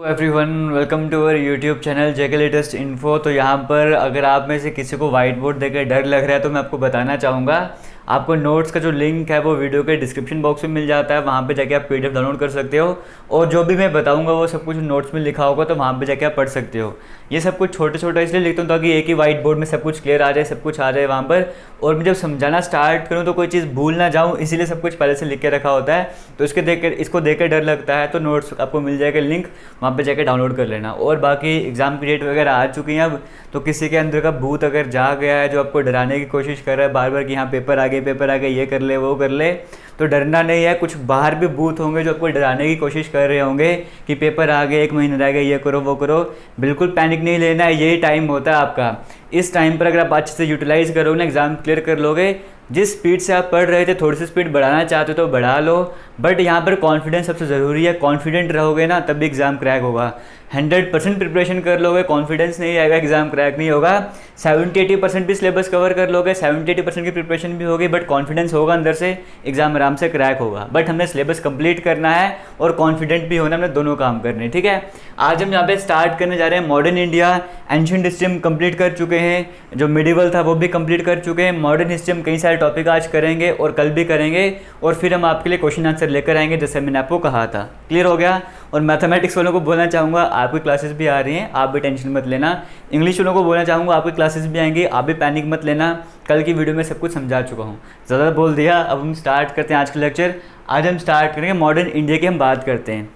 Everyone, welcome to our YouTube channel JK latest info. तो यहाँ पर अगर आप में से किसी को वाइट बोर्ड देखकर डर लग रहा है तो मैं आपको बताना चाहूँगा, आपको नोट्स का जो लिंक है वो वीडियो के डिस्क्रिप्शन बॉक्स में मिल जाता है। वहाँ पे जाके आप पीडीएफ डाउनलोड कर सकते हो और जो भी मैं बताऊँगा वो सब कुछ नोट्स में लिखा होगा, तो वहाँ पे जाके आप पढ़ सकते हो। ये सब कुछ छोटे छोटे इसलिए लिखता हूँ ताकि एक ही वाइट बोर्ड में सब कुछ क्लियर आ जाए, सब कुछ आ जाए वहाँ पर, और मैं जब समझाना स्टार्ट करूँ तो कोई चीज़ भूल ना जाऊँ, इसीलिए सब कुछ पहले से लिख के रखा होता है। तो इसको देख कर डर लगता है तो नोट्स आपको मिल जाएगा लिंक, वहाँ पे जाके डाउनलोड कर लेना। और बाकी एग्ज़ाम की डेट वगैरह आ चुकी हैं अब, तो किसी के अंदर का भूत अगर जा गया है जो आपको डराने की कोशिश कर रहा है बार बार कि यहाँ पेपर आ गए, ये कर ले वो कर ले, तो डरना नहीं है। कुछ बाहर भी भूत होंगे जो आपको डराने की कोशिश कर रहे होंगे कि पेपर आ गए, 1 महीना रह गया, ये करो वो करो। बिल्कुल पैनिक नहीं लेना है, यही टाइम होता है आपका। इस टाइम पर अगर आप अच्छे से यूटिलाइज़ करोगे ना, एग्ज़ाम क्लियर कर लोगे। जिस स्पीड से आप पढ़ रहे थे थोड़ी सी स्पीड बढ़ाना चाहते हो तो बढ़ा लो, बट यहाँ पर कॉन्फिडेंस सबसे ज़रूरी है। कॉन्फिडेंट रहोगे ना तभी एग्ज़ाम क्रैक होगा। 100% प्रिपरेशन कर लोगे, कॉन्फिडेंस नहीं आएगा, एग्ज़ाम क्रैक नहीं होगा। 70-80% भी सिलेबस कवर कर लोगे, 70-80% की प्रिपरेशन भी होगी, बट कॉन्फिडेंस होगा अंदर से, एग्ज़ाम आराम से क्रैक होगा। बट हमने सिलेबस कंप्लीट करना है और कॉन्फिडेंट भी होना, हमने दोनों काम करने, ठीक है। आज हम यहाँ पे स्टार्ट करने जा रहे हैं मॉडर्न इंडिया। एंशिएंट हिस्ट्री हम कंप्लीट कर चुके हैं, जो मिडिवल था वो भी कंप्लीट कर चुके हैं। मॉडर्न हिस्ट्री हम कई सारे टॉपिक आज करेंगे और कल भी करेंगे, और फिर हम आपके लिए क्वेश्चन आंसर लेकर आएंगे जैसे मैंने आपको कहा था। क्लियर हो गया। और मैथमेटिक्स वालों को बोलना चाहूँगा आपकी क्लासेस भी आ रही हैं, आप भी टेंशन मत लेना। इंग्लिश वालों को बोलना चाहूँगा आपकी क्लासेस भी आएंगी, आप भी पैनिक मत लेना। कल की वीडियो में सब कुछ समझा चुका हूँ, ज़्यादा बोल दिया। अब हम स्टार्ट करते हैं आज का लेक्चर। आज हम स्टार्ट करेंगे मॉडर्न इंडिया की हम बात करते हैं।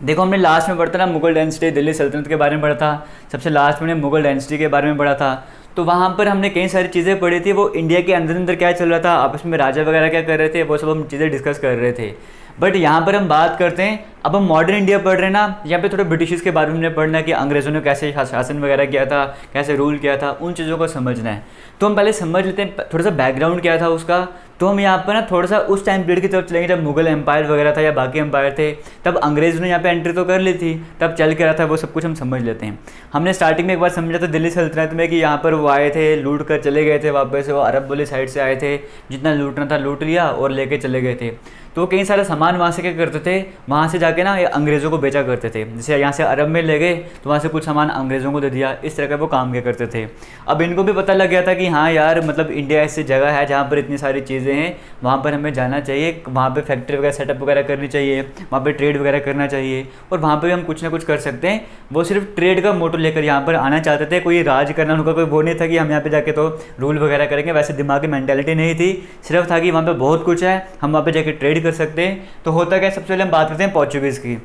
देखो, हमने लास्ट में पढ़ा था ना मुगल डायनेस्टी, दिल्ली सल्तनत के बारे में पढ़ा था। सबसे लास्ट में मुगल डायनेस्टी के बारे में पढ़ा था। तो वहाँ पर हमने कई सारी चीज़ें पढ़ी थी, वो इंडिया के अंदर क्या चल रहा था, आपस में राजा वगैरह क्या कर रहे थे, वो सब हम चीज़ें डिस्कस कर रहे थे। बट यहाँ पर हम बात करते हैं, अब हम मॉडर्न इंडिया पढ़ रहे हैं ना, यहाँ पे थोड़ा ब्रिटिश के बारे में हमने पढ़ना है कि अंग्रेज़ों ने कैसे शासन वगैरह किया था, कैसे रूल किया था, उन चीज़ों को समझना है। तो हम पहले समझ लेते हैं थोड़ा सा बैकग्राउंड क्या था उसका। तो हम यहाँ पर ना थोड़ा सा उस टाइम पीरियड की तरफ चलेंगे जब मुगल एम्पायर वगैरह था या बाकी एम्पायर थे, तब अंग्रेज़ों ने यहाँ पे एंट्री तो कर ली थी, तब चल के रहा था वो सब कुछ हम समझ लेते हैं। हमने स्टार्टिंग में एक बार समझा था दिल्ली सल्तनत में कि यहाँ पर वो आए थे, लूट कर चले गए थे, वापस वो अरब वाली साइड से आए थे, जितना लूटना था लूट लिया और लेके चले गए थे। तो कई सारे सामान वहाँ से क्या करते थे, वहाँ से जाके ना ये अंग्रेज़ों को बेचा करते थे। जैसे यहाँ से अरब में ले गए तो वहाँ से कुछ सामान अंग्रेज़ों को दे दिया, इस तरह का वो काम किया करते थे। अब इनको भी पता लग गया था कि हाँ यार, मतलब इंडिया ऐसी जगह है जहाँ पर इतनी सारी चीज़ें हैं, वहाँ पर हमें जाना चाहिए, वहाँ पे फैक्ट्री वगैरह सेटअप वगैरह करनी चाहिए, वहाँ पे ट्रेड वगैरह करना चाहिए, और वहाँ पे भी हम कुछ ना कुछ कर सकते हैं। वो सिर्फ ट्रेड का मोटो लेकर यहाँ पर आना चाहते थे, कोई राज करना उनका कोई वो नहीं था कि हम यहाँ पे जाके तो रूल वगैरह करेंगे, वैसे दिमाग की मेंटालिटी नहीं थी। सिर्फ था कि वहाँ पे बहुत कुछ है, हम वहाँ पे जाके ट्रेड कर सकते हैं। तो होता क्या, सबसे पहले हम बात करते हैं पोर्चुगीज़ की।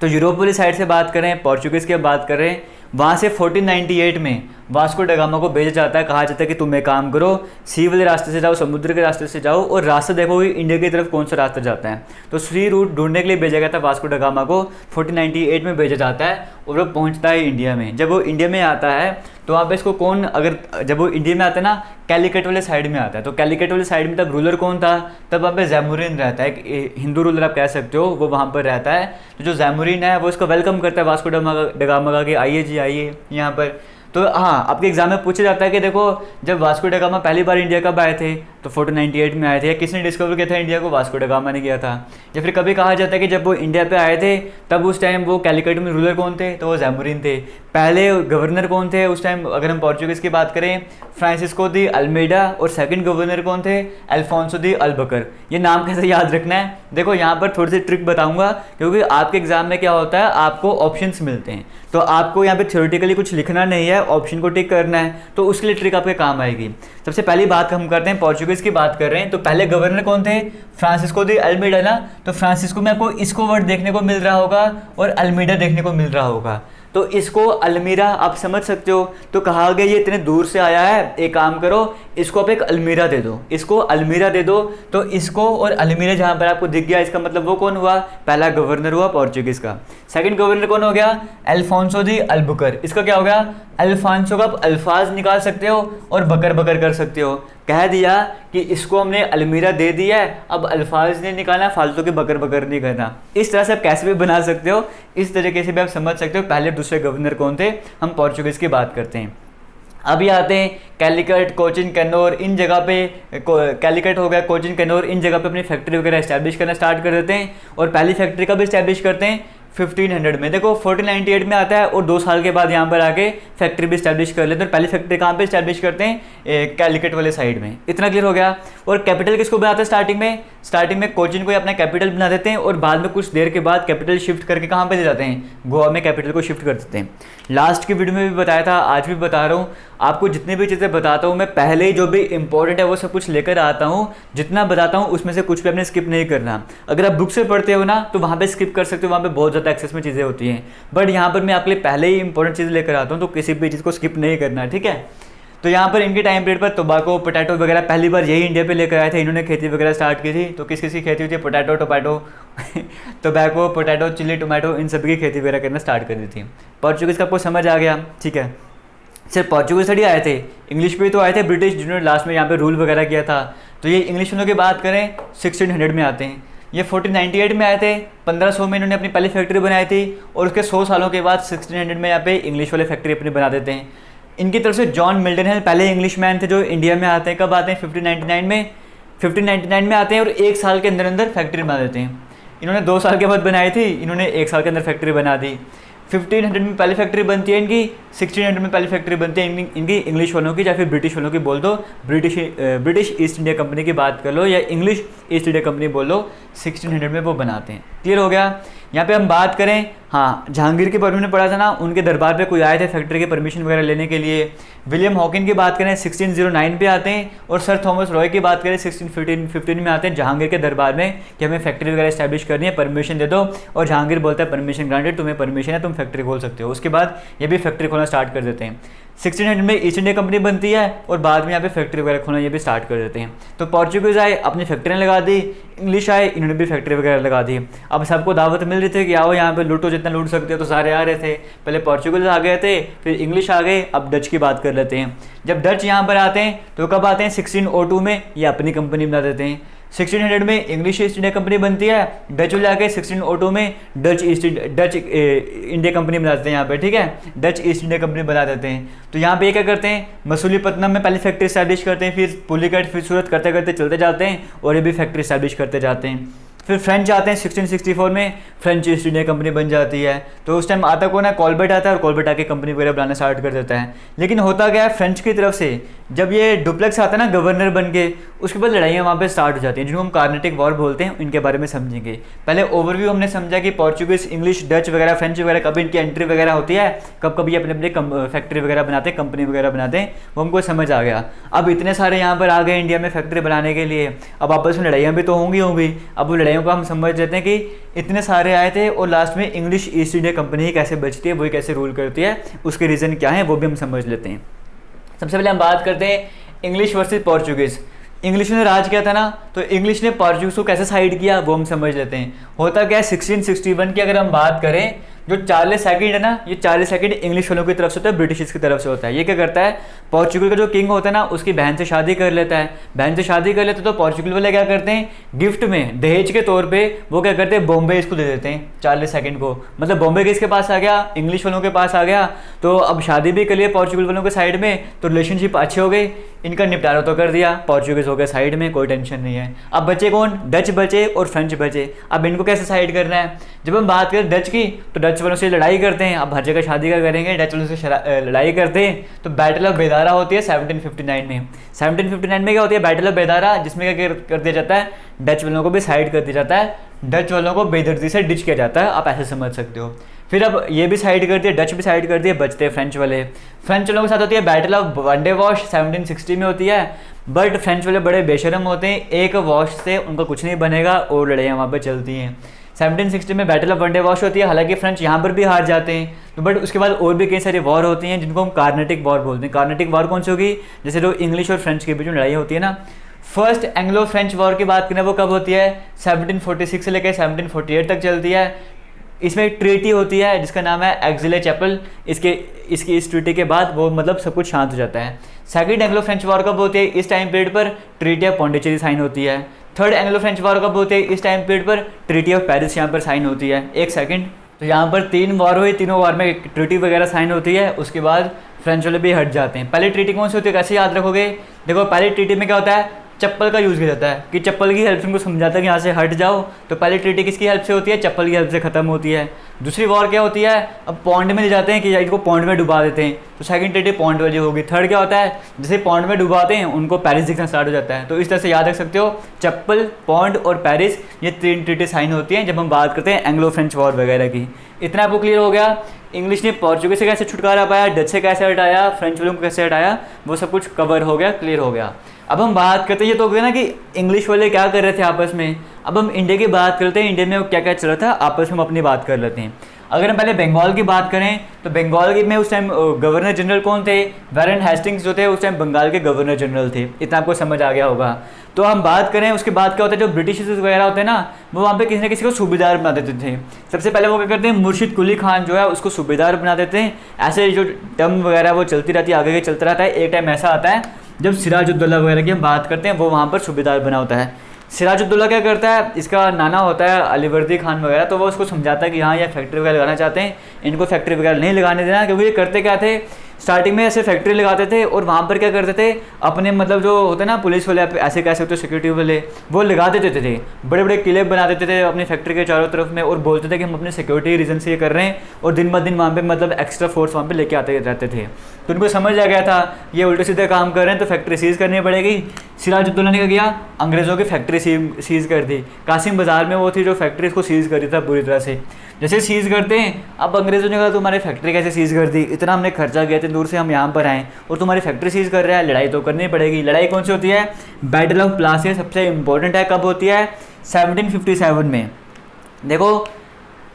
तो यूरोप वाली साइड से बात करें, पोर्चुगीज़ की बात करें, वहाँ से 1498 में वास्को ड गामा को भेजा जाता है। कहा जाता है कि तुम एक काम करो, सी वाले रास्ते से जाओ, समुद्र के रास्ते से जाओ, और रास्ता देखो कि इंडिया की तरफ कौन सा रास्ता जाता है। तो सी रूट ढूंढने के लिए भेजा गया था वास्को ड गामा को, 1498 में भेजा जाता है, और वो पहुँचता है इंडिया में। जब वो इंडिया में आता है तो वहाँ पे इसको कौन, अगर जब वो इंडिया में आता है ना, कैलिकट वाले साइड में आता है। तो कैलिकट वाले साइड में तब रूलर कौन था, तब वहाँ पे जैमुरीन रहता है, एक हिंदू रूलर आप कह सकते हो, वो वहाँ पर रहता है। तो जो जैमुरीन है वो इसको वेलकम करता है वास्को ड गामा का कि आइए जी आइए यहाँ पर। तो हाँ, आपके एग्जाम में पूछा जाता है कि देखो, जब वास्को ड गामा पहली बार इंडिया कब आए थे, तो 1498 में आए थे। या किसने डिस्कवर किया था इंडिया को, वास्को ड गामा ने किया था। या फिर कभी कहा जाता है कि जब वो इंडिया पे आए थे तब उस टाइम वो कैलिकट में रूलर कौन थे, तो वो जैमुरीन थे। पहले गवर्नर कौन थे उस टाइम, अगर हम पोर्चुगीज़ की बात करें, फ्रांसिस्को दी अल्मेडा, और सेकंड गवर्नर कौन थे, अल्फोंसो दी अल्बकर। ये नाम कैसे याद रखना है, देखो यहाँ पर थोड़ी सी ट्रिक बताऊंगा, क्योंकि आपके एग्जाम में क्या होता है, आपको ऑप्शंस मिलते हैं। तो आपको यहाँ पे थ्योरेटिकली कुछ लिखना नहीं है, ऑप्शन को टिक करना है, तो उसके लिए ट्रिक आपके काम आएगी। सबसे पहली बात हम करते हैं, पोर्चुगीज़ की बात कर रहे हैं। तो पहले गवर्नर कौन थे, फ्रांसिस्को दी अल्मेडा ना। तो फ्रांसिस्को में आपको इसको वर्ड देखने को मिल रहा होगा और अल्मेडा देखने को मिल रहा होगा। तो इसको अलमीरा आप समझ सकते हो। तो कहा गया ये इतने दूर से आया है, एक काम करो, इसको आप एक अलमीरा दे दो, इसको अलमीरा दे दो। तो इसको और अलमीरा जहाँ पर आपको दिख गया, इसका मतलब वो कौन हुआ, पहला गवर्नर हुआ पोर्चुगीज़ का। सेकंड गवर्नर कौन हो गया, अल्फोंसो दी अल्बुकर। इसका क्या हो गया, अल्फांसो का आप अल्फाज निकाल सकते हो और बकर बकर कर सकते हो। कह दिया कि इसको हमने अलमीरा दे दिया है, अब अल्फाज नहीं निकालना, फालतू के बकर बकर नहीं करना। इस तरह से आप कैसे भी बना सकते हो, इस तरीके से भी आप समझ सकते हो पहले दूसरे गवर्नर कौन थे। हम पोर्चुगीज़ की बात करते हैं। अभी आते हैं कैलिकट, कोचिन, कन्नौर, इन जगह पे कैलिकट हो गया, कोचिन, कन्नौर, इन जगह पे अपनी फैक्ट्री वगैरह इस्टेब्लिश करना स्टार्ट कर देते हैं। और पहली फैक्ट्री कब इस्टेब्लिश करते हैं, 1500 में। देखो 1498 में आता है और 2 साल के बाद यहाँ पर आके फैक्ट्री भी स्टैब्लिश कर लेते हैं। और पहली फैक्ट्री कहाँ पे स्टैब्लिश करते हैं? कैलिकट वाले साइड में। इतना क्लियर हो गया। और कैपिटल किसको बनाते हैं स्टार्टिंग में कोचीन को अपना कैपिटल बना देते हैं और बाद में कुछ देर के बाद कैपिटल शिफ्ट करके कहाँ पे ले जाते हैं? गोवा में कैपिटल को शिफ्ट कर देते हैं। लास्ट की वीडियो में भी बताया था, आज भी बता रहा हूँ, आपको जितनी भी चीज़ें बताता हूँ मैं पहले ही जो भी इंपॉर्टेंट है वो सब कुछ लेकर आता हूँ। जितना बताता हूँ उसमें से कुछ भी आपने स्किप नहीं करना। अगर आप बुक से पढ़ते हो ना तो वहाँ पे स्किप कर सकते हो, वहाँ पे बहुत ज़्यादा एक्सेस में चीज़ें होती हैं। बट यहाँ पर मैं आपके लिए पहले ही इंपॉर्टेंट चीज़ लेकर आता हूँ, तो किसी भी चीज़ को स्किप नहीं करना, ठीक है। तो यहाँ पर इनके टाइम पीरियड पर टोबैको, पोटैटो वगैरह पहली बार यही इंडिया पे लेकर आए थे। इन्होंने खेती वगैरह स्टार्ट की थी। तो किस किस की खेती हुई थी? Potato, tomato tobacco, potato, chilli, tomato, इन सभी की खेती वगैरह करना स्टार्ट कर दी थी। पोर्चुगीज़ का आपको समझ आ गया, ठीक है। सिर्फ पोर्चुगीज थोड़ी आए थे, इंग्लिश पे तो आए थे ब्रिटिश, जिन्होंने लास्ट में यहाँ पे रूल वगैरह किया था। तो ये इंग्लिश वालों की बात करें 1600 में आते हैं। ये 1498 में आए थे, 1500 में इन्होंने अपनी पहली फैक्ट्री बनाई थी और उसके 100 सालों के बाद 1600 में यहाँ पे इंग्लिश वाले फैक्ट्री अपनी बना देते हैं। इनकी तरफ से जॉन मिल्टन हिल पहले इंग्लिशमैन थे जो इंडिया में आते हैं। कब आते हैं? 1599 में आते हैं और 1 साल के अंदर अंदर फैक्ट्री बना देते हैं। इन्होंने 2 साल के बाद बनाई थी, इन्होंने 1 साल के अंदर फैक्ट्री बना दी। 1500 में पहली फैक्ट्री बनती है इनकी, 1600 में पहली फैक्ट्री बनती है इनकी इंग्लिश वालों की, या फिर ब्रिटिश वालों की बोल दो। ब्रिटिश ईस्ट इंडिया कंपनी की बात कर लो या इंग्लिश ईस्ट इंडिया कंपनी बोल लो, 1600 में वो बनाते हैं। क्लियर हो गया। यहाँ पे हम बात करें, हाँ, जहांगीर के बारे में पढ़ा था ना, उनके दरबार पे कोई आए थे फैक्ट्री की परमिशन वगैरह लेने के लिए। विलियम हॉकिन की बात करें 1609 पे आते हैं। और सर थॉमस रॉय की बात करें 1615 में आते हैं जहांगीर के दरबार में कि हमें फैक्ट्री वगैरह इस्टेब्लिश करनी है, परमिशन दे दो। और जहांगीर बोलता है परमिशन ग्रांटेड, तुम्हें परमिशन है, तुम फैक्ट्री खोल सकते हो। उसके बाद ये भी फैक्ट्री खोलना स्टार्ट कर देते हैं। 1600 में ईस्ट इंडिया कंपनी बनती है और बाद में यहाँ पे फैक्ट्री वगैरह खोलना ये भी स्टार्ट कर देते हैं। तो पोर्चुगीज आए, अपनी फैक्ट्रियाँ लगा दी, इंग्लिश आए, इन्होंने भी फैक्ट्री वगैरह लगा दी। अब सबको दावत मिल रही थी कि आओ यहाँ पे लूटो, जितना लूट सकते हो। तो सारे आ रहे थे। पहले पोर्चुगीज आ गए थे, फिर इंग्लिश आ गए, अब डच की बात कर लेते हैं। जब डच यहाँ पर आते हैं तो कब आते हैं? 1602 में ये अपनी कंपनी बना देते हैं। 1600 में इंग्लिश ईस्ट इंडिया कंपनी बनती है, डच वाले आके 1602 में डच इंडिया कंपनी बना देते हैं यहाँ पे, ठीक है। डच ईस्ट इंडिया कंपनी बना देते हैं। तो यहाँ पे क्या करते हैं? मसूलीपट्टनम में पहली फैक्ट्री स्टैब्लिश करते हैं, फिर पुलिकट, फिर सूरत, करते करते चलते जाते हैं और ये भी फैक्ट्री स्टैब्लिश करते जाते हैं। फिर फ्रेंच आते हैं 1664 में, फ्रेंच ईस्ट इंडिया कंपनी बन जाती है। तो उस टाइम आता कौन है? कॉलबर्ट आता है और कॉलबर्ट आके कंपनी वगैरह बनाना स्टार्ट कर देता है। लेकिन होता क्या है, फ्रेंच की तरफ से जब ये डुप्लेक्स आता है ना गवर्नर बन के, उसके बाद लड़ाइयाँ वहाँ पे स्टार्ट हो जाती हैं, जिनको हम कार्नेटिक वॉर बोलते हैं। इनके बारे में समझेंगे। पहले ओवरव्यू हमने समझा कि पोर्चुगीज, इंग्लिश, डच वगैरह, फ्रेंच वगैरह कब इनकी एंट्री वगैरह होती है, कब कभी अपने अपने फैक्ट्री वगैरह बनाते हैं, कंपनी वगैरह बनाते हैं, वो हमको समझ आ गया। अब इतने सारे यहाँ पर आ गए इंडिया में फैक्ट्री बनाने के लिए, अब आपस में लड़ाइयाँ भी तो होंगी। अब वो लड़ाइयों को हम समझ लेते हैं कि इतने सारे आए थे और लास्ट में इंग्लिश ईस्ट इंडिया कंपनी ही कैसे बचती है, वही कैसे रूल करती है, उसके रीज़न क्या है वो भी हम समझ लेते हैं। सबसे पहले हम बात करते हैं इंग्लिश वर्सेस पोर्चुगीज़। इंग्लिश ने राज किया था ना, तो इंग्लिश ने पोर्चुगीज़ को कैसे साइड किया वो हम समझ लेते हैं। होता क्या है, 1661 की अगर हम बात करें, जो चार्ल्स सेकंड है ना, ये चार्ल्स सेकंड इंग्लिश वालों की तरफ से होता है, ब्रिटिश की तरफ से होता है। ये क्या करता है, पोर्चुगल का जो किंग होता है ना, उसकी बहन से शादी कर लेता है। बहन से शादी कर लेते हैं तो पोर्चुगल वाले क्या करते हैं, गिफ्ट में, दहेज के तौर पे वो क्या करते हैं, बॉम्बे इसको दे देते हैं चार्ल्स सेकंड को। मतलब बॉम्बे किसके पास आ गया, इंग्लिश वालों के पास आ गया। तो अब शादी भी कर लिए पोर्चुगल वालों के साइड में, तो रिलेशनशिप अच्छे हो गए, इनका निपटारा तो कर दिया, पोर्चुगीज हो गए साइड में, कोई टेंशन नहीं है। अब बचे कौन, डच बचे और फ्रेंच बचे। अब इनको कैसे साइड करना है, जब हम बात करें डच की, तो डच वालों से लड़ाई करते हैं। अब हर जगह शादी का करेंगे, डच वालों से लड़ाई करते हैं। तो बैटल ऑफ बेदारा होती है 1759 में। 1759 में क्या होती है, बैटल ऑफ बेदारा, जिसमें क्या कर दिया जाता है, डच वालों को भी साइड कर दिया जाता है, डच वालों को बेदर्दी से डिच किया जाता है, आप ऐसे समझ सकते हो। फिर अब ये भी साइड कर दिए, डच भी साइड कर दिए, बचते हैं फ्रेंच वाले। फ्रेंच वालों के साथ होती है बैटल ऑफ वनडे वॉश 1760 में होती है। बट फ्रेंच वाले बड़े बेशरम होते हैं, एक वॉश से उनका कुछ नहीं बनेगा और लड़ाइयाँ वहाँ पर चलती हैं। 1760 में बैटल ऑफ वनडे वॉश होती है, हालांकि फ्रेंच यहाँ पर भी हार जाते हैं। तो बट उसके बाद और भी कई सारी वॉर होती हैं जिनको हम कार्नेटिक वॉर बोलते हैं। कार्नेटिक वॉर कौन सी होगी, जैसे जो इंग्लिश और फ्रेंच के बीच में लड़ाई होती है ना। फर्स्ट एंग्लो फ्रेंच वॉर की बात करें वो कब होती है, 1746 से लेकर 1748 तक चलती है। इसमें एक ट्रीटी होती है जिसका नाम है एक्जिले-चैपल। इस ट्रीटी के बाद वो मतलब सब कुछ शांत हो जाता है। सेकंड एंग्लो फ्रेंच वॉर कब होती है, इस टाइम पीरियड पर ट्रीटी ऑफ पॉन्डिचेरी साइन होती है। थर्ड एंग्लो फ्रेंच वॉर कब होती है, इस टाइम पीरियड पर ट्रीटी ऑफ पेरिस यहाँ पर साइन होती है। एक सेकंड, तो यहाँ पर 3 वॉर हुई, तीनों वॉर में ट्रीटी वगैरह साइन होती है, उसके बाद फ्रेंच वाले भी हट जाते हैं। पहले ट्रीटी कौन सी होती है, कैसे याद रखोगे, देखो पहले ट्रीटी में क्या होता है, चप्पल का यूज़ किया जाता है कि चप्पल की हेल्प से उनको समझाता है कि यहाँ से हट जाओ। तो पहली ट्रीटी किसकी हेल्प से होती है? चप्पल की हेल्प से ख़त्म होती है। दूसरी वॉर क्या होती है? अब पॉन्ड में ले जाते हैं कि इनको पॉन्ड में डुबा देते हैं, तो सेकंड ट्रीटी पॉन्ड वाली होगी। थर्ड क्या होता है? जैसे पॉन्ड में डुबाते हैं उनको पेरिस दिखना स्टार्ट हो जाता है। तो इस तरह से याद रख सकते हो, चप्पल, पॉन्ड और पेरिस, ये 3 ट्रीटी साइन होती हैं जब हम बात करते हैं एंग्लो फ्रेंच वॉर वगैरह की। इतना आपको क्लियर हो गया? इंग्लिश ने पोर्चुगीज से कैसे छुटकारा पाया, डच से कैसे हटाया, फ्रेंच वालों को कैसे हटाया, वो सब कुछ कवर हो गया, क्लियर हो गया। अब हम बात करते हैं, ये तो हो गया ना कि इंग्लिश वाले क्या कर रहे थे आपस में। अब हम इंडिया की बात करते हैं, इंडिया में क्या क्या चल रहा था आपस में, हम अपनी बात कर लेते हैं। अगर हम पहले बंगाल की बात करें तो बंगाल में उस टाइम गवर्नर जनरल कौन थे? वारेन हेस्टिंग्स जो थे उस टाइम बंगाल के गवर्नर जनरल थे। इतना आपको समझ आ गया होगा। तो हम बात करें उसके बाद क्या होता है, जो ब्रिटिश वगैरह होते हैं ना, वो वहाँ पे किसी न किसी को सूबेदार बना देते थे। सबसे पहले वो क्या करते हैं, मुर्शिद कुली खान जो है उसको सूबेदार बना देते हैं। ऐसे जो टर्म वगैरह वो चलती रहती है, आगे चलता रहता है। एक टाइम ऐसा आता है जब सिराजुद्दौला वगैरह की हम बात करते हैं, वो वहाँ पर सूबेदार बना होता है। सिराजुद्दौला क्या करता है, इसका नाना होता है अलीवर्दी खान वगैरह, तो वो उसको समझाता है कि हाँ ये फैक्ट्री वगैरह लगाना चाहते हैं, इनको फैक्ट्री वगैरह नहीं लगाने देना। क्योंकि ये करते क्या थे, स्टार्टिंग में ऐसे फैक्ट्री लगाते थे और वहाँ पर क्या करते थे, अपने मतलब जो होते हैं ना पुलिस वाले, ऐसे कह सकते हो सिक्योरिटी वाले, वो लगा देते थे। बड़े बड़े किले बना देते थे अपनी फैक्ट्री के चारों तरफ में और बोलते थे कि हम अपने सिक्योरिटी रीजन से ये कर रहे हैं, और दिन ब दिन वहाँ पे मतलब एक्स्ट्रा फोर्स वहाँ पे लेके आते रहते थे। तो उनको समझ आ गया था ये उल्टे सीधे काम कर रहे हैं, तो फैक्ट्री सीज़ करनी पड़ेगी। सिराजुद्दौला ने क्या किया, अंग्रेज़ों की फैक्ट्री सीज़ कर दी। कासिम बाज़ार में वो थी जो फैक्ट्री, इसको सीज़ करी था पूरी तरह से। जैसे सीज़ करते हैं, अब अंग्रेज़ों ने कहा तुम्हारी फैक्ट्री कैसे सीज़ कर दी, इतना हमने खर्चा किया, इतनी दूर से हम यहाँ पर आए और तुम्हारी फैक्ट्री सीज़ कर रहा है, लड़ाई तो करनी पड़ेगी। लड़ाई कौन सी होती है? बैटल ऑफ प्लासी सबसे इंपॉर्टेंट है। कब होती है? 1757 में। देखो,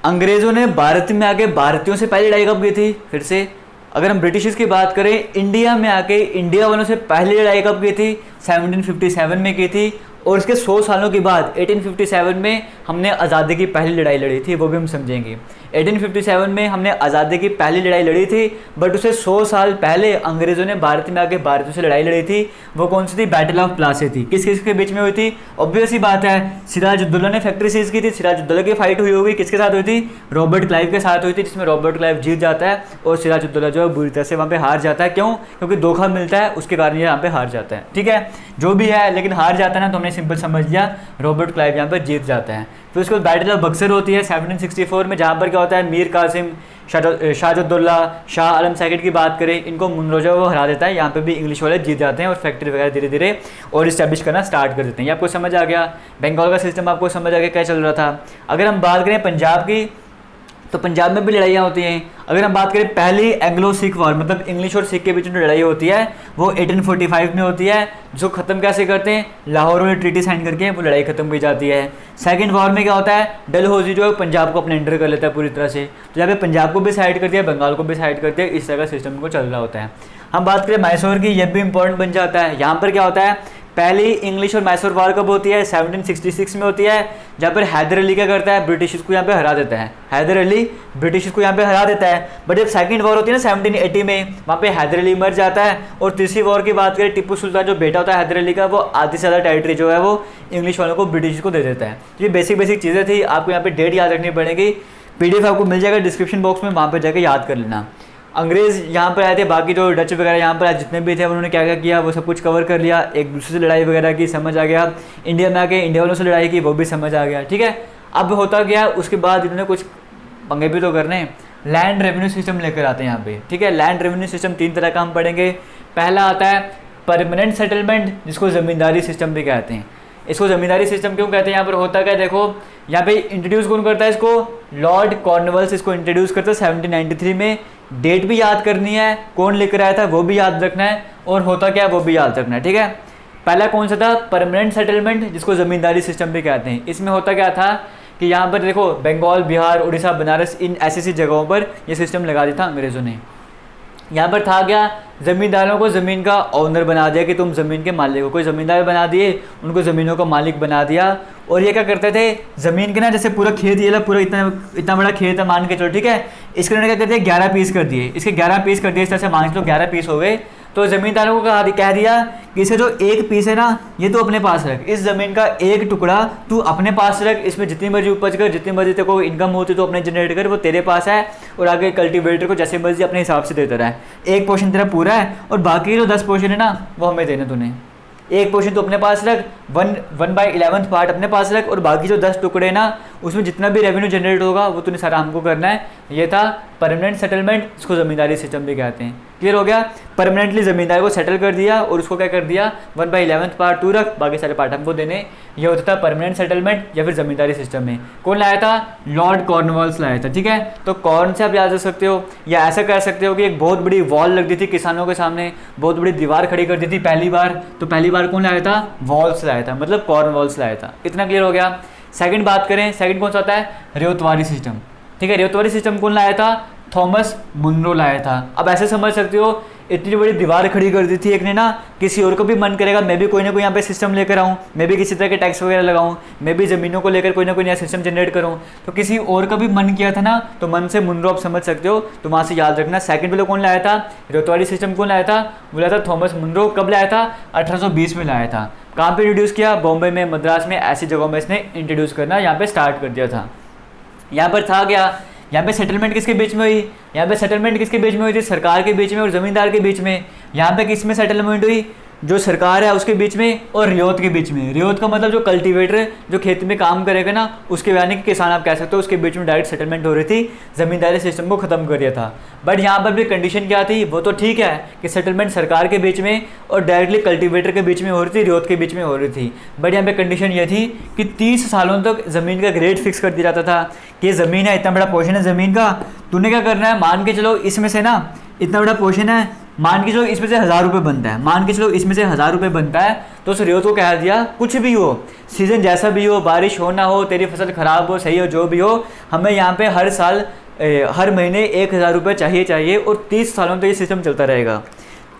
अंग्रेज़ों ने भारत में आके भारतीयों से पहली लड़ाई कब की थी? फिर से अगर हम ब्रिटिश की बात करें, इंडिया में आके इंडिया वालों से पहली लड़ाई कब की थी? 1757 में की थी। और इसके 100 सालों के बाद 1857 में हमने आज़ादी की पहली लड़ाई लड़ी थी, वो भी हम समझेंगे। 1857 में हमने आज़ादी की पहली लड़ाई लड़ी थी, बट उसे 100 साल पहले अंग्रेज़ों ने भारत में आके भारतीयों से लड़ाई लड़ी थी। वो कौन सी थी? बैटल ऑफ प्लासी थी। किस किस के बीच में हुई थी? ऑब्वियस ही बात है, सिराजुद्दौला ने फैक्ट्री सीज की थी, सिराजुद्दौला की फाइट हुई होगी। किसके साथ हुई थी? रॉबर्ट क्लाइव के साथ हुई थी, जिसमें रॉबर्ट क्लाइव जीत जाता है और सिराजुद्दौला जो है बुरी तरह से वहाँ पे हार जाता है। क्यों? क्योंकि धोखा मिलता है, उसके कारण ये यहाँ पे हार जाता है। ठीक है, जो भी है, लेकिन हार जाता है ना, तो हमने सिंपल समझ लिया रॉबर्ट क्लाइव यहाँ पर जीत जाता है। फिर उसके बाद बैटल ऑफ बक्सर होती है 1764 में, जहाँ पर क्या होता है, मीर कासिम, शाहजुद्दौला, शाह आलम सेकंड की बात करें, इनको मुनरोजा वो हरा देता है। यहाँ पे भी इंग्लिश वाले जीत जाते हैं और फैक्ट्री वगैरह धीरे धीरे और इस्टेब्लिश करना स्टार्ट कर देते हैं। ये आपको समझ आ गया, बंगाल का सिस्टम आपको समझ आ गया क्या चल रहा था। अगर हम बात करें पंजाब की, तो पंजाब में भी लड़ाइयाँ होती हैं। अगर हम बात करें पहली एंग्लो सिख वॉर, मतलब इंग्लिश और सिख के बीच में लड़ाई होती है, वो 1845 में होती है। जो ख़त्म कैसे करते हैं? लाहौर में ट्रीटी साइन करके वो लड़ाई खत्म की जाती है। सेकंड वॉर में क्या होता है? डलहौजी जो है पंजाब को अपने अंडर कर लेता है पूरी तरह से। तो यहाँ पे पंजाब को भी साइड कर दिया, बंगाल को भी साइड कर दिया, इस तरह का सिस्टम को चल रहा होता है। हम बात करें मैसूर की, यह भी इंपॉर्टेंट बन जाता है। यहाँ पर क्या होता है, पहली इंग्लिश और मैसूर वॉर कब होती है? 1766 में होती है, जहाँ पर हैदर अली क्या करता है, ब्रिटिश को यहाँ पे हरा देता है। हैदर अली ब्रिटिश को यहाँ पे हरा देता है। बट जब सेकंड वॉर होती है ना 1780 में, वहाँ पे हैदर अली मर जाता है। और तीसरी वॉर की बात करें, टिप्पू सुल्तान जो बेटा होता है हैदर अली का, वो आधी से ज़्यादा टेरिटरी जो है वो इंग्लिश वालों को, ब्रिटिश को दे देता है। तो ये बेसिक चीज़ें थी, आपको यहाँ पे डेट याद रखनी पड़ेगी। PDF आपको मिल जाएगा डिस्क्रिप्शन बॉक्स में, वहाँ पर जाकर याद कर लेना। अंग्रेज़ यहाँ पर आए थे, बाकी जो डच वगैरह यहाँ पर जितने भी थे उन्होंने क्या क्या किया वो सब कुछ कवर कर लिया। एक दूसरे से लड़ाई वगैरह की, समझ आ गया। इंडिया में आके इंडिया वालों से लड़ाई की, वो भी समझ आ गया। ठीक है, अब होता गया उसके बाद इन्होंने कुछ पंगे भी तो करने। लैंड रेवेन्यू सिस्टम लेकर आते हैं यहाँ पे। ठीक है, लैंड रेवेन्यू सिस्टम 3 तरह का हम पढ़ेंगे। पहला आता है परमानेंट सेटलमेंट, जिसको ज़मींदारी सिस्टम भी कहते हैं। इसको ज़मींदारी सिस्टम क्यों कहते हैं? यहाँ पर होता क्या, देखो यहाँ पे इंट्रोड्यूस कौन करता है इसको? लॉर्ड कॉर्नवालिस इसको इंट्रोड्यूस करता है 1793 में। डेट भी याद करनी है, कौन लेकर आया था वो भी याद रखना है, और होता क्या है वो भी याद रखना है। ठीक है, पहला कौन सा था? परमानेंट सेटलमेंट, जिसको ज़मींदारी सिस्टम भी कहते हैं। इसमें होता क्या था कि यहाँ पर देखो बंगाल, बिहार, उड़ीसा, बनारस, इन ऐसी जगहों पर ये सिस्टम लगा दिया था अंग्रेज़ों ने। यहाँ पर था क्या, ज़मींदारों को ज़मीन का ऑनर बना दिया कि तुम ज़मीन के मालिक हो। कोई ज़मींदार बना दिए, उनको ज़मीनों का मालिक बना दिया। और ये क्या करते थे, ज़मीन के ना, जैसे पूरा खेत, ये पूरा इतना बड़ा खेत है मान के चलो, ठीक है, इसके उन्होंने क्या करते 11 पीस कर दिए। इसके 11 पीस कर दिए, इस तरह से मान के चलो 11 पीस हो गए। तो ज़मींदारों को कह दिया कि इसे जो एक पीस है ना, ये तो अपने पास रख, इस ज़मीन का एक टुकड़ा तू अपने पास रख, इसमें जितनी मर्जी उपज कर, जितनी मर्जी तेरे को इनकम होती तो अपने जनरेट कर, वो तेरे पास है। और आगे कल्टीवेटर को जैसे मर्जी अपने हिसाब से देता रहा है। एक पोर्शन तेरा पूरा है और बाकी जो 10 पोर्शन है ना, वो हमें देने तूने। एक पोर्शन तो अपने पास रख, 1/11 पार्ट अपने पास रख, और बाकी जो 10 टुकड़े ना उसमें जितना भी रेवेन्यू जनरेट होगा वो तूने सारा हमको करना है। ये था परमानेंट सेटलमेंट, इसको ज़मींदारी सिस्टम भी कहते हैं। क्लियर हो गया? परमानेंटली ज़मींदार को सेटल कर दिया और उसको क्या कर दिया, 1/11 पार्ट तू रख, बाकी सारे पार्ट हमको देने। ये होता था परमानेंट सेटलमेंट या फिर ज़मींदारी सिस्टम में। कौन लाया था? लॉर्ड कॉर्नवालिस लाया था। ठीक है, तो कौन से आप याद रख सकते हो, या ऐसा कर सकते हो कि एक बहुत बड़ी वॉल लग दी थी किसानों के सामने, बहुत बड़ी दीवार खड़ी कर दी थी पहली बार, तो पहली बार कौन लाया था? वॉल्स लाया था, मतलब कॉर्नवालिस लाया था। इतना क्लियर हो गया? सेकंड बात करें, सेकंड कौन सा होता है? रेतवारी सिस्टम। ठीक है, रेतवारी सिस्टम कौन लाया था? थॉमस मुनरो लाया था। अब ऐसे समझ सकते हो, इतनी बड़ी दीवार खड़ी कर दी थी एक ने ना, किसी और को भी मन करेगा मैं भी कोई ना कोई यहाँ पे सिस्टम लेकर आऊँ, मैं भी किसी तरह के टैक्स वगैरह लगाऊँ, मैं भी ज़मीनों को लेकर कोई ना कोई नया सिस्टम जनरेट करूँ, तो किसी और का भी मन किया था ना, तो मन से मुनरो आप समझ सकते हो, तो वहाँ से याद रखना। सेकंड वाले कौन लाया था? रेतवारी सिस्टम कौन लाया था? वो लाया था थॉमस मुनरो। कब लाया था? 1820 में लाया था। कहाँ पर इंट्रोड्यूस किया? बॉम्बे में, मद्रास में, ऐसी जगहों में इसने इंट्रोड्यूस करना यहाँ पे स्टार्ट कर दिया था। यहाँ पर था क्या, यहाँ पे सेटलमेंट किसके बीच में हुई? यहाँ पे सेटलमेंट किसके बीच में हुई थी? सरकार के बीच में और ज़मींदार के बीच में। यहाँ पे किस में सेटलमेंट हुई? जो सरकार है उसके बीच में और रियोत के बीच में। रियोत का मतलब जो कल्टीवेटर जो खेत में काम करेगा ना, उसके यानी कि किसान आप कह सकते हो, उसके बीच में डायरेक्ट सेटलमेंट हो रही थी, ज़मींदारी सिस्टम को ख़त्म कर दिया था। बट यहाँ पर भी कंडीशन क्या थी? वो तो ठीक है कि सेटलमेंट सरकार के बीच में और डायरेक्टली कल्टीवेटर के बीच में हो रही थी, रियोत के बीच में हो रही थी। बट यहाँ पे कंडीशन ये थी कि 30 सालों तक ज़मीन का ग्रेड फिक्स कर दिया जाता था कि ज़मीन है, इतना बड़ा पोर्शन है ज़मीन का, तूने क्या करना है, मान के चलो इसमें से ना इतना बड़ा पोर्शन है, मान के चलो इसमें से 1000 रुपये बनता है, मान के चलो इसमें से 1000 रुपये बनता है, तो उस रियोत को कह दिया कुछ भी हो, सीज़न जैसा भी हो, बारिश हो ना हो, तेरी फसल ख़राब हो, सही हो, जो भी हो, हमें यहाँ पे हर साल हर महीने 1000 रुपये चाहिए और 30 सालों तक ये सिस्टम चलता रहेगा।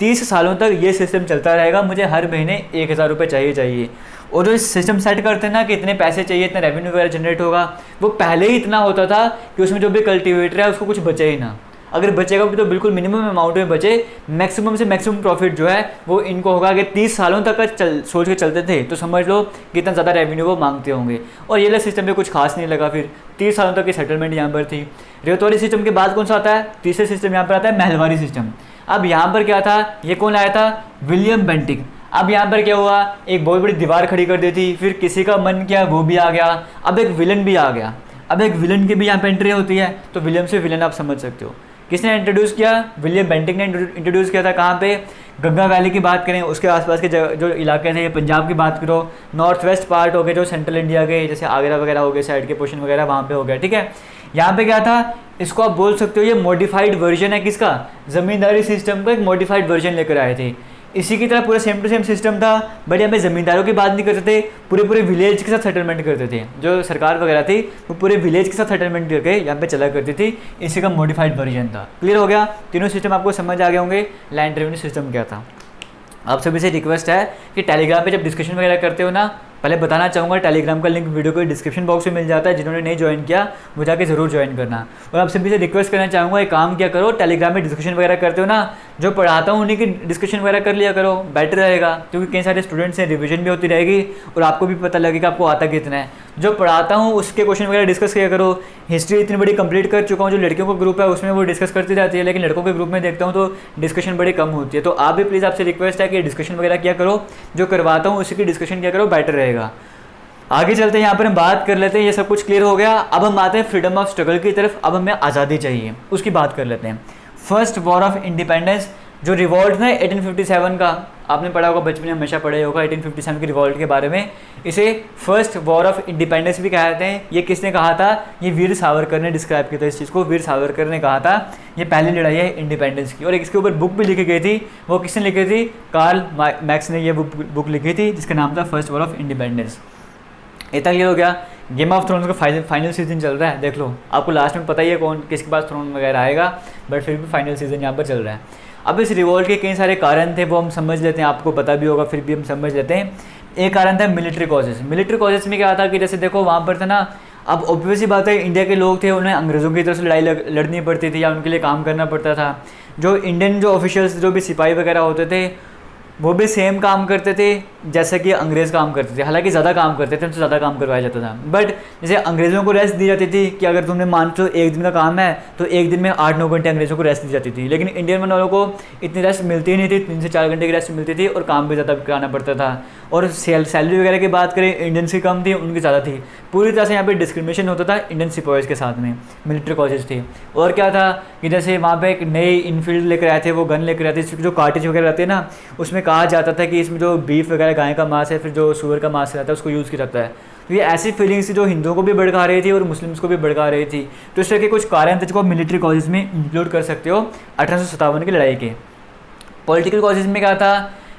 30 सालों तक ये सिस्टम चलता रहेगा, मुझे हर महीने 1000 रुपये चाहिए। और जो सिस्टम सेट करते हैं ना कि इतने पैसे चाहिए, इतना रेवेन्यू वगैरह जनरेट होगा, वो पहले ही इतना होता था कि उसमें जो भी कल्टीवेटर है उसको कुछ बचे ही ना। अगर बचेगा भी तो बिल्कुल मिनिमम अमाउंट में बचे, मैक्सिमम से मैक्सिमम प्रॉफिट जो है वो इनको होगा। कि 30 सालों तक का सोच के चलते थे तो समझ लो कितना ज़्यादा रेवेन्यू वो मांगते होंगे। और ये सिस्टम में कुछ खास नहीं लगा, फिर 30 सालों तक की सेटलमेंट यहाँ पर थी। रेतवारी सिस्टम के बाद कौन सा आता है? तीसरे सिस्टम यहाँ पर आता है महलवारी सिस्टम। अब यहाँ पर क्या था, ये कौन आया था? William Bentinck. अब यहाँ पर क्या हुआ, एक बहुत बड़ी दीवार खड़ी कर दी थी, फिर किसी का मन किया वो भी आ गया, अब एक विलन भी आ गया। अब एक विलन की भी यहाँ पर एंट्री होती है, तो विलियम से विलन आप समझ सकते हो। किसने इंट्रोड्यूस किया? विलियम बेंटिक ने इंट्रोड्यूस किया था। कहाँ पे? गंगा वैली की बात करें, उसके आसपास के जो इलाके थे, पंजाब की बात करो, नॉर्थ वेस्ट पार्ट हो गए जो सेंट्रल इंडिया के, जैसे आगरा वगैरह हो गए, साइड के पोर्शन वगैरह वहाँ पे हो गया। ठीक है, यहाँ पे क्या था, इसको आप बोल सकते हो ये मॉडिफाइड वर्जन है किसका? ज़मींदारी सिस्टम का एक मॉडिफाइड वर्जन लेकर आए थे। इसी की तरह पूरा सेम टू सेम सिस्टम था, बट यहाँ पे ज़मींदारों की बात नहीं करते थे, पूरे विलेज के साथ सेटलमेंट करते थे। जो सरकार वगैरह थी वो पूरे विलेज के साथ सेटलमेंट करके यहाँ पे चला करती थी, इसी का मॉडिफाइड वर्जन था। क्लियर हो गया? तीनों सिस्टम आपको समझ आ गए होंगे। लैंड रेवेन्यू सिस्टम क्या था? आप सभी से रिक्वेस्ट है कि टेलीग्राम पे जब डिस्कशन वगैरह करते हो ना, पहले बताना चाहूँगा टेलीग्राम का लिंक वीडियो के डिस्क्रिप्शन बॉक्स में मिल जाता है। जिन्होंने नहीं ज्वाइन किया वो जाके ज़रूर ज्वाइन करना। और आप सभी से रिक्वेस्ट करना चाहूँगा, एक काम क्या करो, टेलीग्राम में डिस्कशन वगैरह करते हो ना, जो पढ़ाता हूँ उन्हीं की डिस्कशन वगैरह कर लिया करो, बेटर रहेगा। क्योंकि कई सारे स्टूडेंट्स हैं, रिविजन भी होती रहेगी और आपको भी पता लगेगा आपको आता कितना है। जो पढ़ाता हूँ उसके क्वेश्चन वगैरह डिस्कस किया करो। हिस्ट्री इतनी बड़ी कंप्लीट कर चुका हूँ, जो लड़कियों का ग्रुप है उसमें वो डिस्कस करती रहती है, लेकिन लड़कों के ग्रुप में देखता हूँ तो डिस्कशन बड़ी कम होती है। तो आप भी प्लीज़, आपसे रिक्वेस्ट है कि डिस्कशन वगैरह किया करो, जो करवाता हूँ उसी की डिस्कशन किया करो, बेटर रहेगा। आगे चलते हैं, यहाँ पर हम बात कर लेते हैं। ये सब कुछ क्लियर हो गया। अब हम आते हैं फ्रीडम ऑफ स्ट्रगल की तरफ। अब हमें आज़ादी चाहिए, उसकी बात कर लेते हैं। फर्स्ट वॉर ऑफ इंडिपेंडेंस, जो रिवॉल्ट है 1857 का, आपने पढ़ा होगा, बचपन में हमेशा पढ़े होगा 1857 की रिवॉल्ट के बारे में। इसे फर्स्ट वॉर ऑफ इंडिपेंडेंस भी कहते हैं। ये किसने कहा था? ये वीर सावरकर ने डिस्क्राइब किया था इस चीज़ को। वीर सावरकर ने कहा था ये पहली लड़ाई है इंडिपेंडेंस की। और एक इसके ऊपर बुक भी लिखी गई थी, वो किसने लिखी थी? कार्ल मैक्स ने ये बुक लिखी थी, जिसका नाम था फर्स्ट वॉर ऑफ इंडिपेंडेंस। इतना क्लियर हो गया। गेम ऑफ थ्रोन्स का फाइनल सीजन चल रहा है, देख लो, आपको लास्ट में पता ही है कौन किसके पास थ्रोन वगैरह आएगा, बट फिर भी फाइनल सीजन यहाँ पर चल रहा है। अब इस रिवॉल्ट के कई सारे कारण थे, वो हम समझ लेते हैं, आपको पता भी होगा, फिर भी हम समझ लेते हैं। एक कारण था मिलिट्री कॉजेस। मिलिट्री कॉजेस में क्या था कि जैसे देखो वहाँ पर था ना, अब ऑब्वियस ही बात है, इंडिया के लोग थे, उन्हें अंग्रेज़ों की तरफ से लड़ाई लड़नी पड़ती थी या उनके लिए काम करना पड़ता था। जो इंडियन जो ऑफिशियल्स, जो भी सिपाही वगैरह होते थे, वो भी सेम काम करते थे जैसे कि अंग्रेज़ काम करते थे, हालांकि ज़्यादा काम करते थे, उनसे ज़्यादा काम करवाया जाता था। बट जैसे अंग्रेज़ों को रेस्ट दी जाती थी कि अगर तुमने मान लो एक दिन का काम है तो एक दिन में 8-9 घंटे अंग्रेज़ों को रेस्ट दी जाती थी, लेकिन इंडियन वालों को इतनी रेस्ट मिलती ही नहीं थी, 3 से 4 घंटे की रेस्ट मिलती थी और काम भी ज़्यादा कराना पड़ता था। और सैलरी वगैरह की बात करें, इंडियंस की कम थी, उनकी ज़्यादा थी। पूरी तरह से यहाँ पे डिस्क्रिमिनेशन होता था इंडियन सिपाहीज़ के साथ में, मिलिट्री कॉलेज थे। और क्या था कि जैसे वहाँ पे एक नई इनफील्ड लेकर आए थे, वो गन लेकर आए थे, जो कार्टेज वगैरह रहते हैं ना, उसमें कहा जाता था कि इसमें जो बीफ वगैरह गाय का मांस है, फिर जो सूअर का मांस रहता है, उसको यूज़ किया जाता है। तो ये ऐसी फीलिंग्स थी जो हिंदुओं को भी भड़का रही थी और मुस्लिम्स को भी भड़का रही थी। तो इस तरह के कुछ कारण थे जो आप मिलिट्री कॉलेज में इंक्लूड कर सकते हो 1857 की लड़ाई के। पॉलिटिकल कॉलेज में क्या था,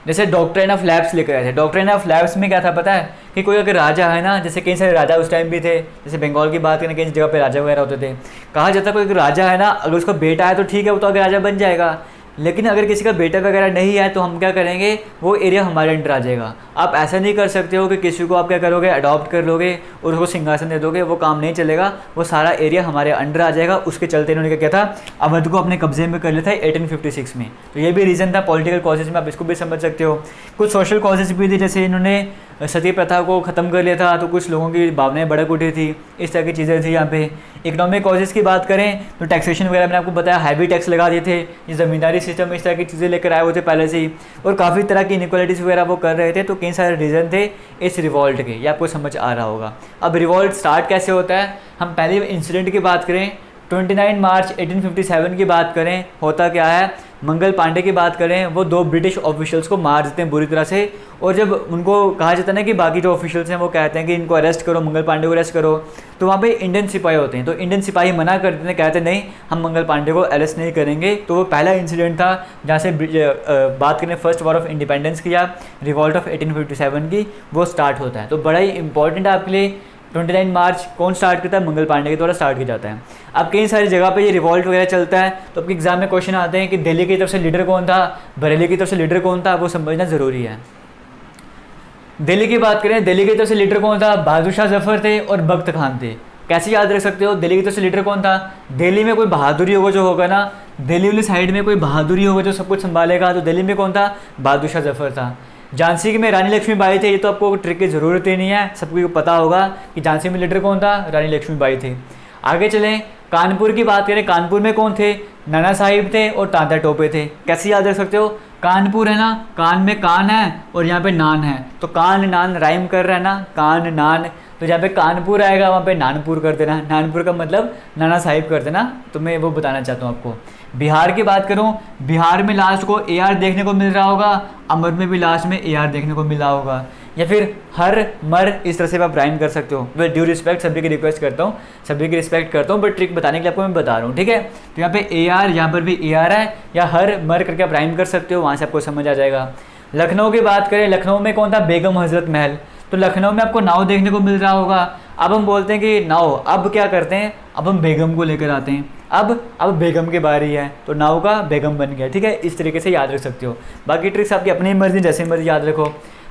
जैसे डॉक्ट्रिन ऑफ लैब्स लेकर आए थे। डॉक्ट्रिन ऑफ लैब्स में क्या था पता है कि कोई अगर राजा है ना, जैसे कई सारे राजा उस टाइम भी थे, जैसे बंगाल की बात करें, कई जगह पे राजा वगैरह होते थे। कहा जाता कोई अगर राजा है ना, अगर उसका बेटा है तो ठीक है, वो तो आगे राजा बन जाएगा, लेकिन अगर किसी का बेटा वगैरह नहीं है तो हम क्या करेंगे, वो एरिया हमारे अंडर आ जाएगा। आप ऐसा नहीं कर सकते हो कि किसी को आप क्या करोगे, अडॉप्ट कर लोगे और उसको सिंहासन दे दोगे, वो काम नहीं चलेगा, वो सारा एरिया हमारे अंडर आ जाएगा। उसके चलते इन्होंने क्या किया था, अवध को अपने कब्जे में कर लिया था 1856 में। तो ये भी रीज़न था पॉलिटिकल कॉजेज में, आप इसको भी समझ सकते हो। कुछ सोशल कॉजेज भी थे, जैसे इन्होंने सती प्रथा को ख़त्म कर लिया था, तो कुछ लोगों की भावनाएं भड़क उठी थी, इस तरह की चीज़ें थी यहाँ पे। इकोनॉमिक कॉजेज़ की बात करें तो टैक्सेशन वगैरह मैंने आपको बताया, हैवी टैक्स लगा दिए थे, ये ज़मींदारी सिस्टम, इस तरह की चीज़ें लेकर आए हुए थे पहले से ही, और काफ़ी तरह की इनइक्वालिटीज़ वगैरह वो कर रहे थे। तो कई सारे रीज़न थे इस रिवॉल्ट के, ये आपको समझ आ रहा होगा। अब रिवॉल्ट स्टार्ट कैसे होता है, हम पहले इंसिडेंट की बात करें, 29 मार्च 1857 की बात करें, होता क्या है, मंगल पांडे की बात करें, वो 2 ब्रिटिश ऑफिशियल्स को मार देते हैं बुरी तरह से। और जब उनको कहा जाता है ना कि बाकी जो ऑफिशियल्स हैं वो कहते हैं कि इनको अरेस्ट करो, मंगल पांडे को अरेस्ट करो, तो वहाँ पे इंडियन सिपाही होते हैं, तो इंडियन सिपाही मना कर देते हैं, कहते हैं नहीं हम मंगल पांडे को अरेस्ट नहीं करेंगे। तो वो पहला इंसिडेंट था जहाँ से बात करें फर्स्ट वॉर ऑफ इंडिपेंडेंस की या रिवॉल्ट ऑफ 1857 की, वो स्टार्ट होता है। तो बड़ा ही इंपॉर्टेंट है आपके लिए। 29 मार्च कौन स्टार्ट करता है, मंगल पांडे के द्वारा स्टार्ट किया जाता है। अब कई सारी जगह पे ये रिवॉल्ट वगैरह चलता है, तो आपके एग्जाम में क्वेश्चन आते हैं कि दिल्ली की तरफ से लीडर कौन था, बरेली की तरफ से लीडर कौन था, वो समझना ज़रूरी है। दिल्ली की बात करें, दिल्ली की तरफ से लीडर कौन था, बहादुर शाह जफर थे और बख्त खान थे। कैसे याद रख सकते हो, दिल्ली की तरफ से लीडर कौन था, दिल्ली में कोई बहादुरी होगा जो होगा ना, दिल्ली वाली साइड में कोई बहादुरी होगा जो सब कुछ संभालेगा, तो दिल्ली में कौन था, बहादुर शाह जफर था। झांसी में रानी लक्ष्मीबाई थे, ये तो आपको ट्रिक की ज़रूरत ही नहीं है, सबको पता होगा कि झांसी में लीडर कौन था, रानी लक्ष्मीबाई थे। आगे चलें, कानपुर की बात करें, कानपुर में कौन थे, नाना साहिब थे और तांता टोपे थे। कैसे याद रख सकते हो, कानपुर है ना, कान में कान है और यहाँ पे नान है, तो कान नान राइम कर रहा है ना, कान नान, तो जहाँ पे कानपुर आएगा वहाँ पे नानपुर कर देना, नानपुर का मतलब नाना साहिब कर देना। तो मैं वो बताना चाहता हूँ आपको। बिहार की बात करूँ, बिहार में लास्ट को AR देखने को मिल रहा होगा, अमर में भी लास्ट में AR देखने को मिल रहा होगा, या फिर हर मर, इस तरह से आप राइम कर सकते हो। विद ड्यू रिस्पेक्ट, सभी की रिक्वेस्ट करता हूँ, सभी की रिस्पेक्ट करता हूँ, बट ट्रिक बताने के लिए आपको मैं बता रहा हूँ, ठीक है। तो यहाँ पे AR, यहाँ पर भी AR है, या हर मर करके आप राइम कर सकते हो, वहाँ से आपको समझ आ जाएगा। लखनऊ की बात करें, लखनऊ में कौन था, बेगम हजरत महल, तो लखनऊ में आपको नाव देखने को मिल रहा होगा। अब हम बोलते हैं कि नाव, अब क्या करते हैं, अब हम बेगम को लेकर आते हैं, अब बेगम की बारी है, तो नाव का बेगम बन गया, ठीक है। इस तरीके से याद रख सकते हो, बाकी ट्रिक्स आपकी अपनी मर्जी, जैसे मर्जी याद रखो।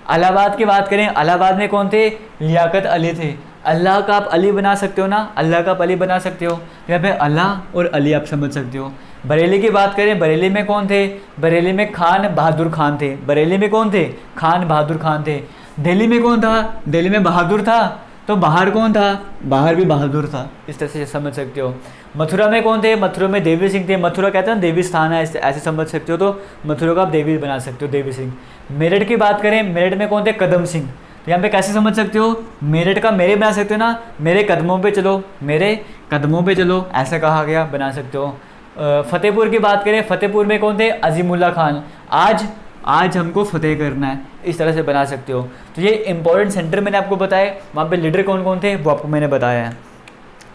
इलाहाबाद की बात करें, इलाहाबाद में कौन थे, लियाकत अली थे। अल्लाह का आप अली बना सकते हो ना, अल्लाह का आप अली बना सकते हो, यहाँ पे अल्लाह और अली आप समझ सकते हो। बरेली की बात करें, बरेली में कौन थे, बरेली में खान बहादुर खान थे, बरेली में कौन थे, खान बहादुर खान थे। दिल्ली में कौन था, दिल्ली में बहादुर था, तो बाहर कौन था, बाहर भी बहादुर था, इस तरह से समझ सकते हो। मथुरा में कौन थे, मथुरा में देवी सिंह थे, मथुरा कहते हैं देवी स्थान है, ऐसे समझ सकते हो, तो मथुरा का आप देवी बना सकते हो, देवी सिंह। मेरठ की बात करें, मेरठ में कौन थे, कदम सिंह, तो यहाँ पे कैसे समझ सकते हो, मेरठ का मेरे बना सकते हो ना, मेरे कदमों पे चलो, मेरे कदमों पे चलो, ऐसा कहा गया, बना सकते हो। फतेहपुर की बात करें, फतेहपुर में कौन थे, अजीमुल्ला खान, आज हमको फतेह करना है, इस तरह से बना सकते हो। तो ये इंपॉर्टेंट सेंटर मैंने आपको बताया, वहाँ पे लीडर कौन कौन थे वो आपको मैंने बताया है।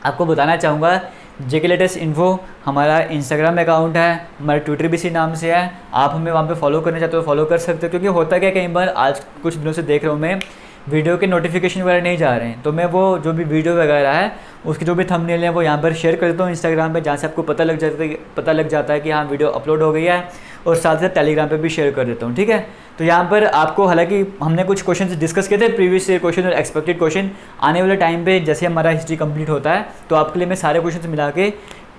आपको बताना चाहूँगा, JK लेटेस्ट इन्फो हमारा इंस्टाग्राम अकाउंट है, हमारा ट्विटर भी इसी नाम से है, आप हमें वहाँ पे फॉलो करना चाहते हो फॉलो कर सकते हो। क्योंकि होता क्या, कई बार आज कुछ दिनों से देख रहा हूँ मैं, वीडियो के नोटिफिकेशन वगैरह नहीं जा रहे हैं, तो मैं वो जो भी वीडियो वगैरह है उसकी जो भी थंबनेल है वो यहाँ पर शेयर कर देता हूँ इंस्टाग्राम पे, जहाँ से आपको पता लग जाता है कि हाँ वीडियो अपलोड हो गई है, और साथ साथ टेलीग्राम पे भी शेयर कर देता हूँ, ठीक है। तो यहाँ पर आपको, हालांकि हमने कुछ क्वेश्चन डिस्कस किए थे, प्रीवियस ईयर क्वेश्चन और एक्सपेक्टेड क्वेश्चन, आने वाले टाइम पे जैसे हमारा हिस्ट्री कंप्लीट होता है तो आपके लिए मैं सारे क्वेश्चन मिला के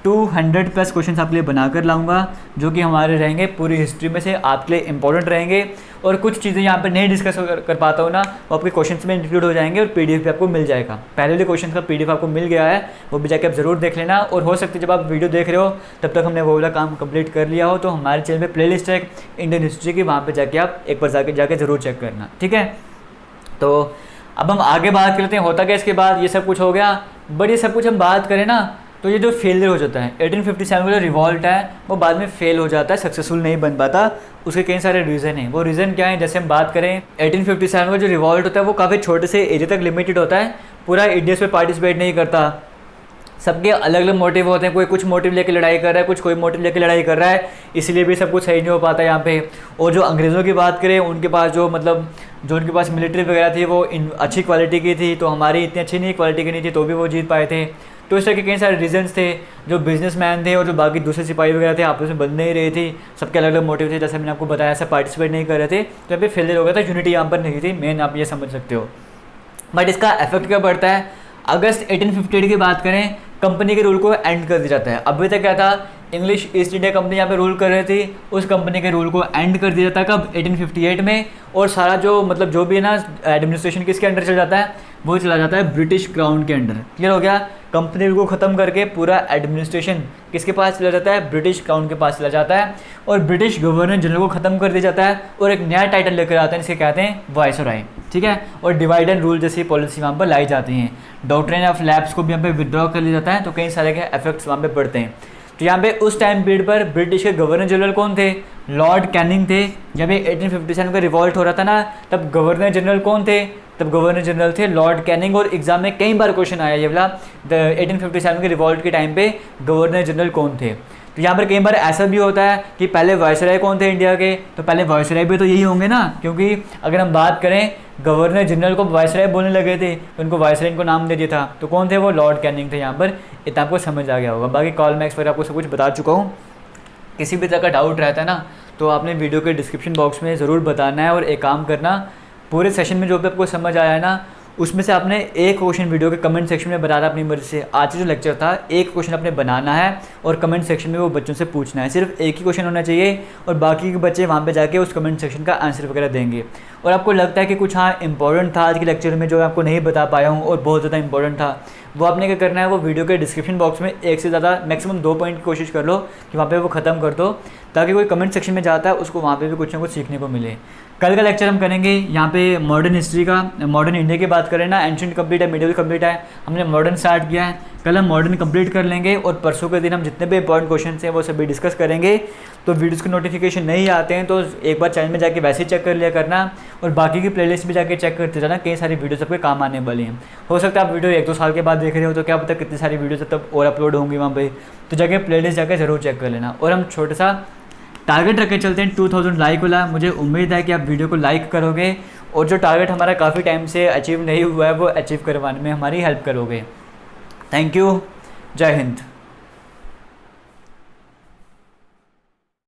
200+ क्वेश्चन आपके लिए बनाकर लाऊंगा, जो कि हमारे रहेंगे पूरी हिस्ट्री में से आपके लिए इंपॉर्टेंट रहेंगे। और कुछ चीज़ें यहाँ पर नहीं डिस्कस कर पाता हूँ ना, वो आपके क्वेश्चंस में इंक्लूड हो जाएंगे और PDF भी आपको मिल जाएगा। पहले वाले क्वेश्चन का PDF आपको मिल गया है, वो भी जाके आप ज़रूर देख लेना। और हो सकता है जब आप वीडियो देख रहे हो तब तक हमने वो वाला काम कंप्लीट कर लिया हो, तो हमारे चैनल पर प्लेलिस्ट है इंडियन हिस्ट्री की, वहाँ पर जाके आप एक बार जाके ज़रूर चेक करना, ठीक है। तो अब हम आगे बात करते हैं होता क्या इसके बाद। ये सब कुछ हो गया, बट ये सब कुछ हम बात करें ना, तो ये जो फेलियर हो जाता है 1857 का जो रिवॉल्ट है वो बाद में फेल हो जाता है, सक्सेसफुल नहीं बन पाता। उसके कई सारे रीज़न हैं। वो रीज़न क्या है, जैसे हम बात करें 1857 का जो रिवॉल्ट होता है वो काफ़ी छोटे से एरिया तक लिमिटेड होता है, पूरा इंडिया में पार्टिसिपेट नहीं करता। सबके अलग अलग मोटिव होते हैं, कोई कुछ मोटिव लेके लड़ाई कर रहा है, कुछ कोई मोटिव लेके लड़ाई कर रहा है, इसलिए भी सब कुछ सही नहीं हो पाता यहाँ पे। और जो अंग्रेज़ों की बात करें, उनके पास जो उनके पास मिलिट्री वगैरह थी वो अच्छी क्वालिटी की थी, तो हमारी इतनी अच्छी नहीं क्वालिटी की नहीं थी, तो भी वो जीत पाए थे। तो इस तरह के कई सारे रीजंस थे। जो बिजनेसमैन थे और जो बाकी दूसरे सिपाही वगैरह थे आपस में बन नहीं रहे थे, सबके अलग अलग मोटिव थे, जैसे मैंने आपको बताया, सब पार्टिसिपेट नहीं कर रहे थे, तो यहाँ पे फेलियर हो गया था, यूनिटी यहाँ पर नहीं थी, मेन आप ये समझ सकते हो। बट इसका इफेक्ट क्या पड़ता है, अगस्त 1858 की बात करें, कंपनी के रूल को एंड कर दिया जाता है। अभी तक क्या था, इंग्लिश ईस्ट इंडिया कंपनी यहाँ पे रूल कर रही थी, उस कंपनी के रूल को एंड कर दिया जाता है कब, 1858 में। और सारा जो भी है ना एडमिनिस्ट्रेशन किसके अंडर चला जाता है, वो चला जाता है ब्रिटिश क्राउन के अंडर। क्लियर हो गया, कंपनी रूल को ख़त्म करके पूरा एडमिनिस्ट्रेशन किसके पास चला जाता है, ब्रिटिश क्राउन के पास चला जाता है। और ब्रिटिश गवर्नर जनरल को ख़त्म कर दिया जाता है और एक नया टाइटल लेकर आते हैं, जिसे कहते हैं वायसराय, ठीक है। और डिवाइड एंड रूल जैसी पॉलिसी वहाँ पर लाई जाती हैं। डॉक्ट्रिन ऑफ लैब्स को भी यहाँ पे विड्रॉ कर लिया जाता है, तो कई सारे के इफेक्ट्स वहाँ पे पड़ते हैं। तो यहाँ पे उस टाइम पीरियड पर ब्रिटिश के गवर्नर जनरल कौन थे, लॉर्ड कैनिंग थे। जब ये 1857 का रिवॉल्ट हो रहा था ना, तब गवर्नर जनरल कौन थे, तब गवर्नर जनरल थे लॉर्ड कैनिंग। और एग्जाम में कई बार क्वेश्चन आया ये वाला, 1857 के रिवॉल्ट के टाइम पे गवर्नर जनरल कौन थे। तो यहाँ पर कई बार ऐसा भी होता है कि पहले वायसराय कौन थे इंडिया के, तो पहले वायसराय भी तो यही होंगे ना, क्योंकि अगर हम बात करें गवर्नर जनरल को वायसराय बोलने लगे थे, तो उनको वायसराय को नाम दे दिया था, तो कौन थे वो, लॉर्ड कैनिंग थे। यहाँ पर इतना आपको समझ आ गया होगा। बाकी कॉल मैक्स पर आपको सब कुछ बता चुका हूँ। किसी भी तरह का डाउट रहता है ना, तो आपने वीडियो के डिस्क्रिप्शन बॉक्स में ज़रूर बताना है। और एक काम करना, पूरे सेशन में जो भी आपको समझ आया है ना, उसमें से आपने एक क्वेश्चन वीडियो के कमेंट सेक्शन में बताना अपनी मर्जी से। आज जो लेक्चर था, एक क्वेश्चन आपने बनाना है और कमेंट सेक्शन में वो बच्चों से पूछना है। सिर्फ एक ही क्वेश्चन होना चाहिए और बाकी के बच्चे वहाँ पे जाके उस कमेंट सेक्शन का आंसर वगैरह देंगे। और आपको लगता है कि कुछ हाँ इंपॉर्टेंट था आज के लेक्चर में, जो आपको नहीं बता पाया हूँ और बहुत ज़्यादा इंपॉर्टेंट था, वो आपने क्या करना है, वो वीडियो के डिस्क्रिप्शन बॉक्स में एक से ज़्यादा मैक्सिमम 2 पॉइंट की कोशिश कर लो कि वहाँ पे वो ख़त्म कर दो, ताकि कोई कमेंट सेक्शन में जाता है उसको वहाँ पे भी कुछ ना कुछ सीखने को मिले। कल का लेक्चर हम करेंगे यहाँ पे मॉडर्न हिस्ट्री का, मॉडर्न इंडिया की बात करें ना, एंशिएंट कंप्लीट है, मिडिवल कंप्लीट है, हमने मॉडर्न स्टार्ट किया है। कल हम मॉडर्न कंप्लीट कर लेंगे और परसों के दिन हम जितने भी इंपॉर्टेंट क्वेश्चन हैं वो सभी डिस्कस करेंगे। तो वीडियोस के नोटिफिकेशन नहीं आते हैं तो एक बार चैनल में जाके वैसे ही चेक कर लिया करना, और बाकी की प्लेलिस्ट भी जाके चेक करते जाना, कई सारी वीडियोस आपके काम आने वाली हैं। हो सकता है आप वीडियो 1-2 साल के बाद देख रहे हो, तो क्या पता कितनी सारी वीडियोस तब और अपलोड होंगी वहाँ पे, तो जाके प्लेलिस्ट जाके ज़रूर चेक कर लेना। और हम छोटा सा टारगेट रख के चलते हैं 2000 लाइक वाला। मुझे उम्मीद है कि आप वीडियो को लाइक करोगे और जो टारगेट हमारा काफ़ी टाइम से अचीव नहीं हुआ है वो अचीव करवाने में हमारी हेल्प करोगे। थैंक यू, जय हिंद।